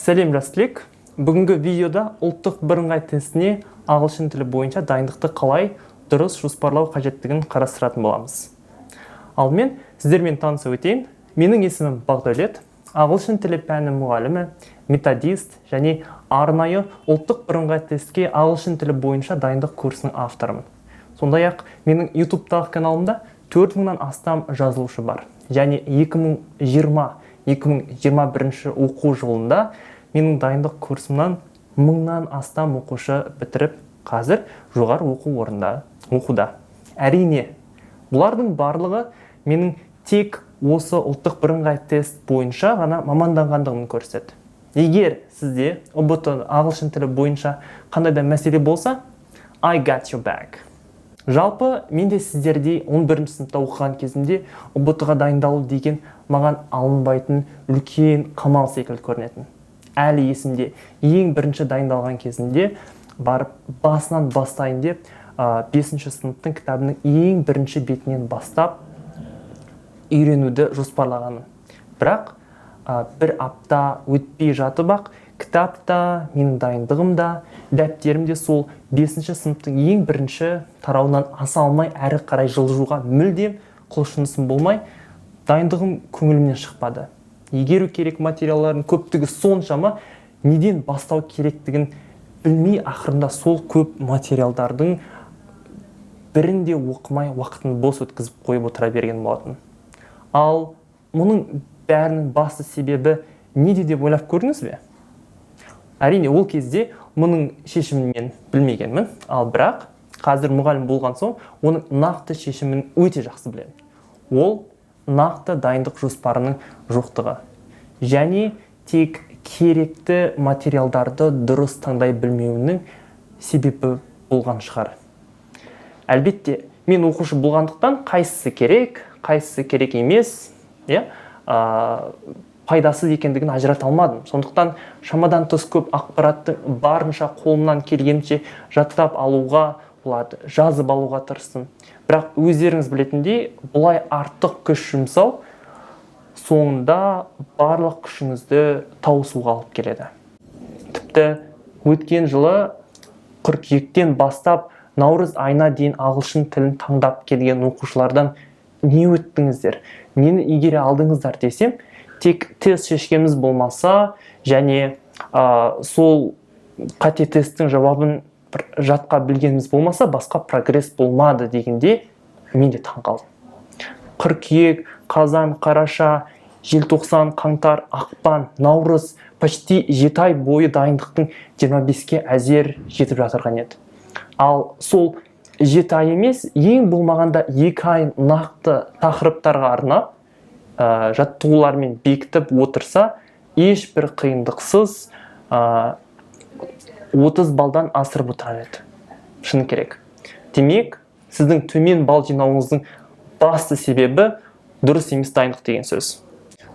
Сәлем жас түлек. Бүгінгі видеода ұлттық бірыңғай тестіне ағылшын тілі бойынша дайындықты қалай дұрыс жоспарлау қажеттігін қарастыратын боламыз. Алдымен сіздермен таныса өтейін. Менің есімім Бақдәулет, ағылшын тілі пәні мұғалімі, методист және арнайы ұлттық бірыңғай тестке ағылшын тілі бойынша дайындық курсының авторымын. Сондай-ақ менің YouTube-тағы каналымда 4000-нан астам жазылушы бар. Және 2020-2021 оқу жылында менің дайындық курсымнан 1000-нан астам оқушы бітіріп, қазір жоғары оқу орнында оқуда. Әрине, бұлардың барлығы менің тек осы ұлттық бірыңғай тест бойынша ғана маманданғандығын көрсетеді. Егер сізде ұбт ағылшын тілі бойынша қандай да мәселе болса, I got your back. Жалпы, мен де сіздердей 11-ші сыныпта оқыған кезімде ұбт-ға дайындалу деген маған алынбайтын үлкен қамал секілді көрінетін. Әлі есімде, ең бірінші дайындалған кезімде барып басынан бастайын деп 5-ші сыныптың кітабының ең бірінші бетінен бастап үйренуді жоспарлағаным. Бірақ бір апта өтпей жатып-ақ кітап та, менің дайындығым да, дәптерім де сол 5-ші сыныптың ең бірінші тарауынан аса алмай әрі қарай жылжуға мүлдем құлшынысым болмай, дайындығым көңілімнен шықпады. Егеру керек материалдардың көптігі соншама, неден бастау керектігін білмей, ақырында сол көп материалдардың бірінде оқымай уақытын бос өткізіп қойып отыра берген болатын. Ал мұның бәрінің басты себебі неде деп ойлап көрдіңіз бе? Әрине, ол кезде мұның шешімін мен білмегенмін, ал бірақ қазір мұғалім болған соң, оның нақты шешімін өте жақсы білемін. Ол нақты дайындық жоспарының жоқтығы. Және тек керекті материалдарды дұрыс таңдай білмеуінің себебі болған шығар. Әлбетте, мен оқушы болғандықтан қайсысы керек емес, пайдасыз екендігін ажырата алмадым. Сондықтан шамадан тыс көп ақпаратты барынша қолымнан келгенше жаттап алуға болады, жазып алуға тырыстым. Бірақ өздеріңіз білетіндей, бұлай артық күш жұмсау соңында барлық күшіңізді таусуға алып келеді. Тіпті өткен жылы қыркүйектен бастап наурыз айына дейін ағылшын тілін таңдап келген оқушылардан не өттіңіздер, нені игере алдыңыздар десем, тек тест шешкеміз болмаса және сол қате тесттің жауабын жатқа білгеніміз болмаса, басқа прогресс болмады дегенде мен де таң қалдым. Қыркүйек, қазан, қараша, желтоқсан, қаңтар, ақпан, наурыз, почти 7 ай бойы дайындықтың 25-ке әзер жетіп жатырған еді. Ал сол 7 ай емес, ең болмағанда 2 ай нақты тақырыптарға арнап, жаттығулармен бекітіп отырса, ешбір қиындықсыз 30 балдан асырып отырар еді. Шыны керек. Демек, сіздің төмен бал жинауыңыздың басты себебі дұрыс емес дайындық деген сөз.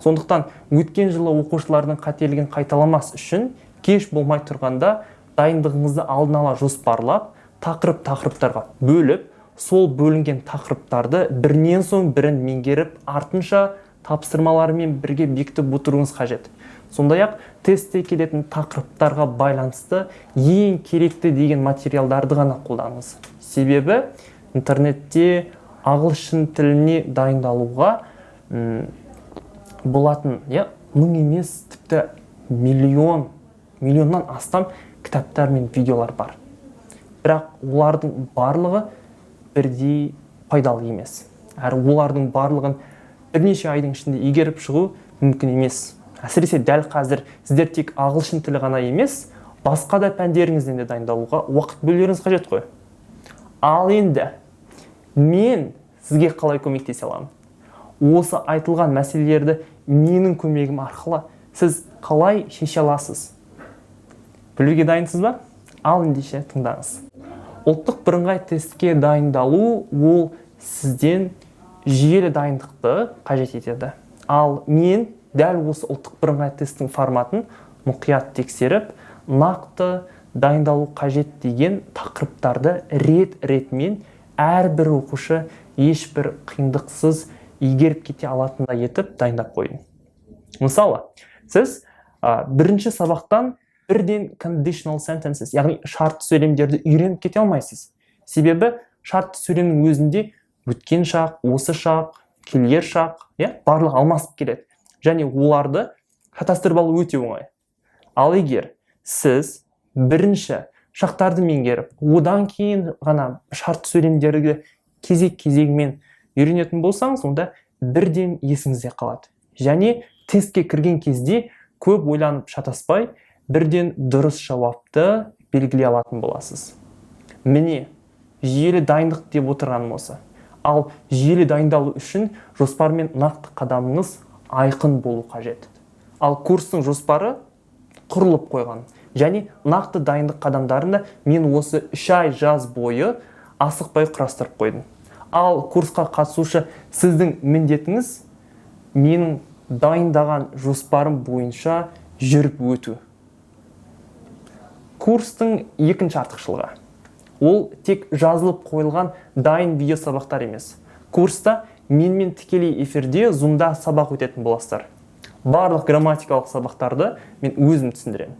Сондықтан, өткен жылы оқушылардың қателігін қайталамас үшін, кеш болмай тұрғанда дайындығыңызды алдын ала жоспарлап, тақырыптарға бөліп, сол бөлінген тақырыптарды бірінен соң бірін меңгеріп, артынша тапсырмаларымен бірге бекітіп отыруыңыз қажет. Сондай-ақ тестте келетін тақырыптарға байланысты ең керекті деген материалдарды ғана қолданыңыз. Себебі интернетте ағылшын тіліне дайындалуға болатын, 1000 емес, тіпті миллионнан астам кітаптар мен видеолар бар. Бірақ олардың барлығы бірдей пайдалы емес. Әрі олардың барлығын бірнеше айдың ішінде игеріп шығу мүмкін емес. Әсіресе дәл қазір сіздер тек ағылшын тілі ғана емес, басқа да пәндеріңізден де дайындалуға уақыт бөлулеріңіз қажет қой. Ал енді мен сізге қалай көмектесе аламын? Осы айтылған мәселелерді менің көмегім арқылы сіз қалай шеше аласыз? Білуге дайынсыз ба? Ал ендеше тыңдаңыз. Ұлттық бірыңғай тестке дайындалу ол сізден жүйелі дайындықты қажет етеді. Ал мен дәл осы ұлттық бірыңғай тесттің форматын мұқият тексеріп, нақты дайындалу қажет деген тақырыптарды рет-ретмен әрбір оқушы ешбір қиындықсыз игеріп кете алатындай етіп дайындап қойдым. Мысалы, сіз Бірінші сабақтан бірден conditional sentences, яғни шартты сөйлемдерді үйреніп кете алмайсыз. Себебі шартты сөйлемнің өзінде өткен шақ, осы шақ, келер шақ, барлығы алмасып келеді. Және оларды шатастырып алу өте оңай. Ал егер сіз бірінші шақтарды меңгеріп, одан кейін ғана шартты сөйлемдерді кезек-кезегімен үйренетін болсаңыз, онда бірден есіңізде қалады. Және тестке кірген кезде көп ойланып шатаспай, бірден дұрыс жауапты белгілей алатын боласыз. Міне, жүйелі дайындық деп отырғаным осы. Ал жүйелі дайындалу үшін жоспар мен нақты қадамыңыз айқын болу қажет. Ал курстың жоспары құрылып қойған. Және нақты дайындық қадамдарында мен осы 3 ай жаз бойы асықпай құрастырып қойдым. Ал курсқа қатысушы сіздің міндетіңіз менің дайындаған жоспарым бойынша жүріп өту. Курстың екінші артықшылығы. Ол тек жазылып қойылған дайын видео сабақтар емес. Курста менімен тікелей эфирде Zoom-да сабақ өтетін боласыздар. Барлық грамматикалық сабақтарды мен өзім түсіндіремін.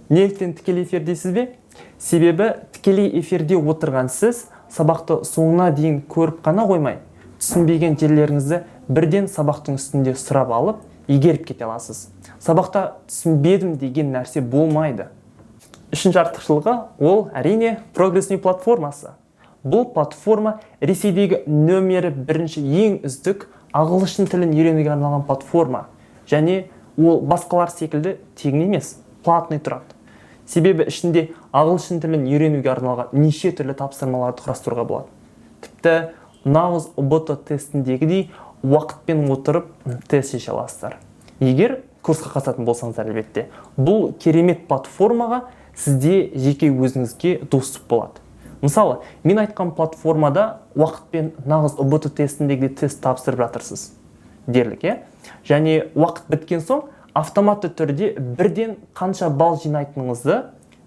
Неліктен тікелей эфир дейсіз бе? Себебі тікелей эфирде отырған сіз сабақты соңына дейін көріп қана қоймай, түсінбеген жерлеріңізді бірден сабақтың үстінде сұрап алып, игеріп кете аласыз. Сабақта түсінбедім деген нәрсе болмайды. Үшінші артықшылығы ол әрине Progress.me платформасы. Бұл платформа Ресейдегі нөмірі бірінші ең үздік ағылшын тілін үйренуге арналған платформа. Және ол басқалар секілді тегін емес, платный тұрады. Себебі ішінде ағылшын тілін үйренуге арналған неше түрлі тапсырмаларды құрастыруға болады. Тіпті нағыз ұбт тестіндегідей уақытпен отырып тест шеше аласыздар. Егер курсқа қатысатын болсаңыздар әлбетте. Бұл керемет платформаға сізде жеке өзіңізге доступ болады. Мысалы, мен айтқан платформада уақытпен нағыз ұбт тестіндегідей тест тапсырып жатырсыз. Дерлік, Және уақыт біткен соң автоматты түрде бірден қанша балл жинайтыныңызды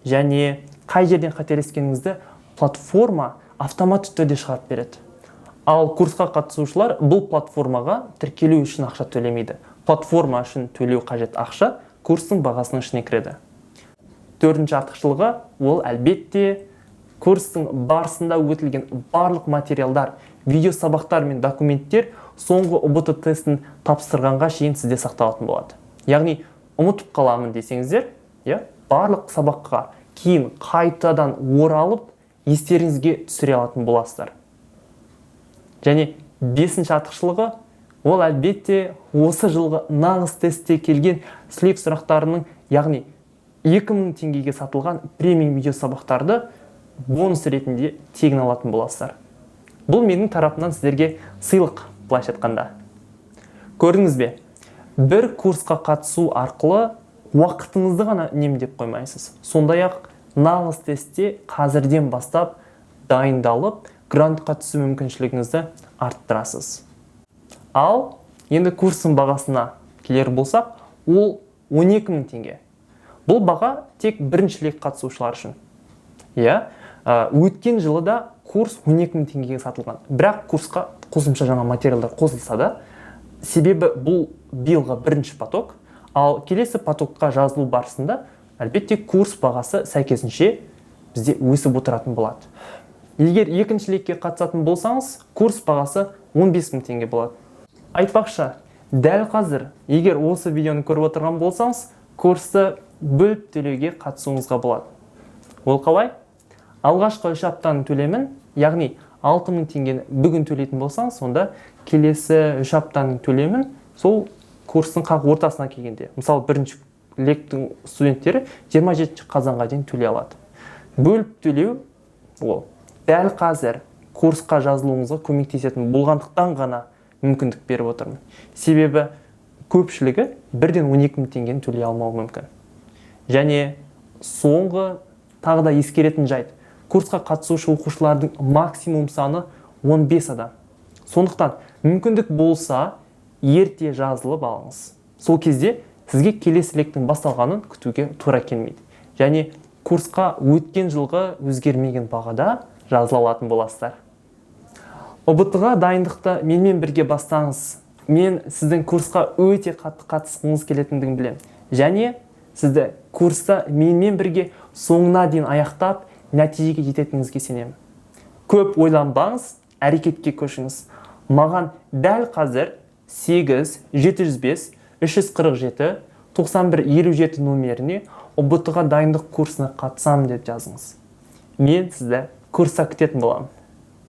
және қай жерден қателескеніңізді платформа автоматты түрде шығарып береді. Ал курсқа қатысушылар бұл платформаға тіркелу үшін ақша төлемейді. Платформа үшін төлеу қажет ақша курстың бағасының ішіне кіреді. Төртінші артықшылығы ол әлбетте курстың барысында өтілген барлық материалдар, видео сабақтар мен документтер соңғы ұбт тестін тапсырғанға шейін сізде сақталатын болады. Яғни ұмытып қаламын десеңіздер, барлық сабаққа кейін қайтадан оралып естеріңізге түсіре алатын боласыздар. Және бесінші артықшылығы ол әлбетте осы жылғы нағыз тестте келген слеп сұрақтарының, яғни 2000 теңгеге сатылған премиум видео сабақтарды бонус ретінде тегін алатын боласыздар. Бұл менің тарапымнан сіздерге сыйлық, былайша айтқанда. Көрдіңіз бе? Бір курсқа қатысу арқылы уақытыңызды ғана үнемдеп қоймайсыз. Сондай-ақ нағыз тестте қазірден бастап дайындалып, грантқа түсу мүмкіншілігіңізді арттырасыз. Ал енді курстың бағасына келер болсақ, ол 12 000 теңге. Бұл баға тек біріншілік қатысушылар үшін. Өткен жылы да курс 12 000 теңгеге сатылған. Бірақ курсқа қосымша жаңа материалдар қосылса да, себебі бұл биылғы бірінші поток, ал келесі потокқа жазылу барысында әлбетте курс бағасы сәйкесінше бізде өсіп отыратын болады. Егер екіншілікке қатысатын болсаңыз, курс бағасы 15 000 теңге болады. Айтпақшы, дәл қазір, егер осы видеоны көріп отырған болсаңыз, курсты бөліп төлеуге қатысуыңызға болады. Ол қалай? Алғашқы 3 аптаның төлемін, яғни 6 000 теңгені бүгін төлейтін болсаңыз, сонда келесі 3 аптаның төлемін сол курстың қақ ортасына келгенде. Мысалы, бірінші лектің студенттері 27 қазанға дейін төлей алады. Бөліп төлеу ол дәл қазір курсқа жазылуыңызға көмектесетін болғандықтан ғана мүмкіндік беріп отырмын. Себебі көпшілігі бірден 12 000 теңгені төлей алмауы мүмкін. Және соңғы тағы да ескеретін жайт. Курсқа қатысушы оқушылардың максимум саны 15 адам. Сондықтан мүмкіндік болса, ерте жазылып алыңыз. Сол кезде сізге келесі лектің басталғанын күтуге тура келмейді. Және курсқа өткен жылғы өзгермеген бағада жазыла алатын боласыздар. ұбт-ға дайындықты менімен бірге бастаңыз. Мен сіздің курсқа өте қатты қатысқыңыз келетіндігін білемін. және сізді курста менімен бірге соңына дейін аяқтап нәтижеге жететініңізге сенемін. Көп ойланбаңыз, әрекетке көшіңіз. Маған дәл қазір 8 705 347 9157 нөміріне ұбт-ға дайындық курсына қатысамын деп жазыңыз. Мен сізді курста күтетін боламын.